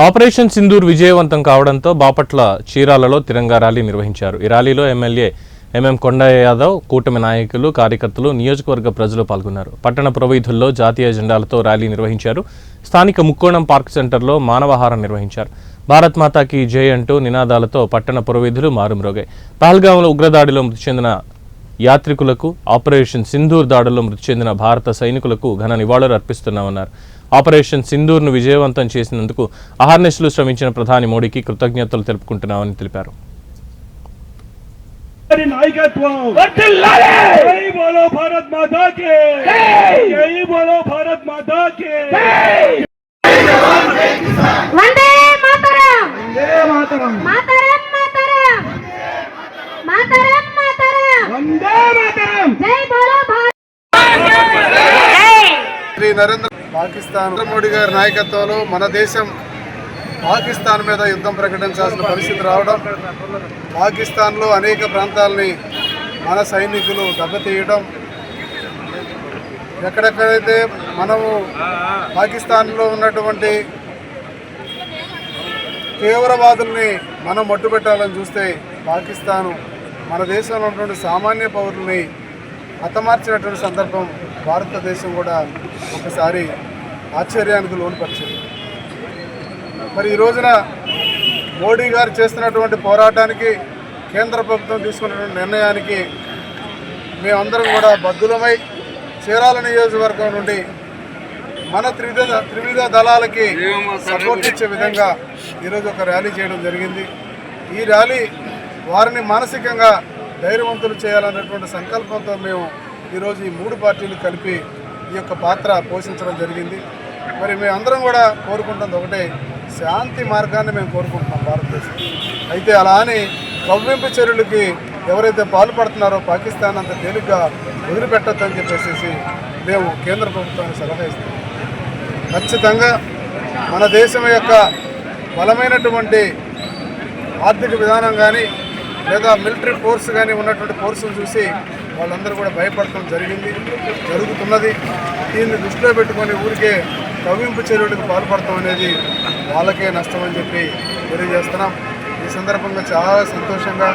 Operation Sindoor విజయవంతం కావడంతో బాపట్ల చీరాలలో తిరంగా rally నిర్వహించారు. ఈ ర్యాలీలో ఎమ్మెల్యే ఎంఎం కొండయ్య యాదవ్, కూటమి నాయకులు, కార్యకర్తలు, నియోజకవర్గ ప్రజలు పాల్గొన్నారు. పట్టణ పురవీధుల్లో జాతీయ జెండాలతో ర్యాలీ నిర్వహించారు. స్థానిక ముక్కోణం పార్క్ సెంటర్లో మానవహారం నిర్వహించారు. భారత్ మాతాకి జై అంటూ నినాదాలతో పట్టణ పురవీధులు మారుమ్రోగాయి. పహల్గాంలో ఉగ్రదాడిలో మృతి చెందిన యాత్రికులకు, ఆపరేషన్ సింధూర్ దాడుల్లో మృతి చెందిన భారత సైనికులకు ఘన నివాళులు అర్పిస్తున్నామన్నారు. ఆపరేషన్ సింధూర్ను విజయవంతం చేసినందుకు అహర్నిశలు శ్రమించిన ప్రధాని మోడీకి కృతజ్ఞతలు తెలుపుకుంటున్నామని తెలిపారు. పాకిస్తాన్ మోడీ గారి నాయకత్వంలో మన దేశం పాకిస్తాన్ మీద యుద్ధం ప్రకటించాల్సిన పరిస్థితి రావడం, పాకిస్తాన్లో అనేక ప్రాంతాలని మన సైనికులు దెబ్బతీయడం, ఎక్కడెక్కడైతే మనము పాకిస్తాన్లో ఉన్నటువంటి తీవ్రవాదుల్ని మనం మట్టుపెట్టాలని చూస్తే పాకిస్తాను మన దేశంలో ఉన్నటువంటి సామాన్య పౌరుల్ని హతమార్చినటువంటి సందర్భం భారతదేశం కూడా ఒకసారి ఆశ్చర్యానికి లోనుపరిచింది. మరి ఈ రోజున మోడీ గారు చేస్తున్నటువంటి పోరాటానికి, కేంద్ర ప్రభుత్వం తీసుకున్నటువంటి నిర్ణయానికి మేమందరం కూడా బద్దులమై చీరాల నియోజకవర్గం నుండి మన త్రివిధ దళాలకి సపోర్ట్ ఇచ్చే విధంగా ఈరోజు ఒక ర్యాలీ చేయడం జరిగింది. ఈ ర్యాలీ వారిని మానసికంగా ధైర్యవంతులు చేయాలనేటువంటి సంకల్పంతో మేము ఈరోజు ఈ మూడు పార్టీలు కలిపి ఈ యొక్క పాత్ర పోషించడం జరిగింది. మరి మేమందరం కూడా కోరుకుంటుంది ఒకటే, శాంతి మార్గాన్ని మేము కోరుకుంటున్నాం భారతదేశం. అయితే అలా అని కవ్వింపు చర్యలకి ఎవరైతే పాల్పడుతున్నారో పాకిస్తాన్ అంత తేలిగ్గా వదిలిపెట్టొద్దని చెప్పేసి మేము కేంద్ర ప్రభుత్వానికి సలహా ఇస్తాం. ఖచ్చితంగా మన దేశం యొక్క బలమైనటువంటి ఆర్థిక విధానం కానీ లేదా మిలిటరీ ఫోర్స్ కానీ ఉన్నటువంటి ఫోర్సును చూసి వాళ్ళందరూ కూడా భయపడటం జరుగుతున్నది. దీన్ని దృష్టిలో పెట్టుకొని ఊరికే కవ్వింపు చర్యలకు పాల్పడటం అనేది వాళ్ళకే నష్టం అని చెప్పి తెలియజేస్తున్నాం. ఈ సందర్భంగా చాలా సంతోషంగా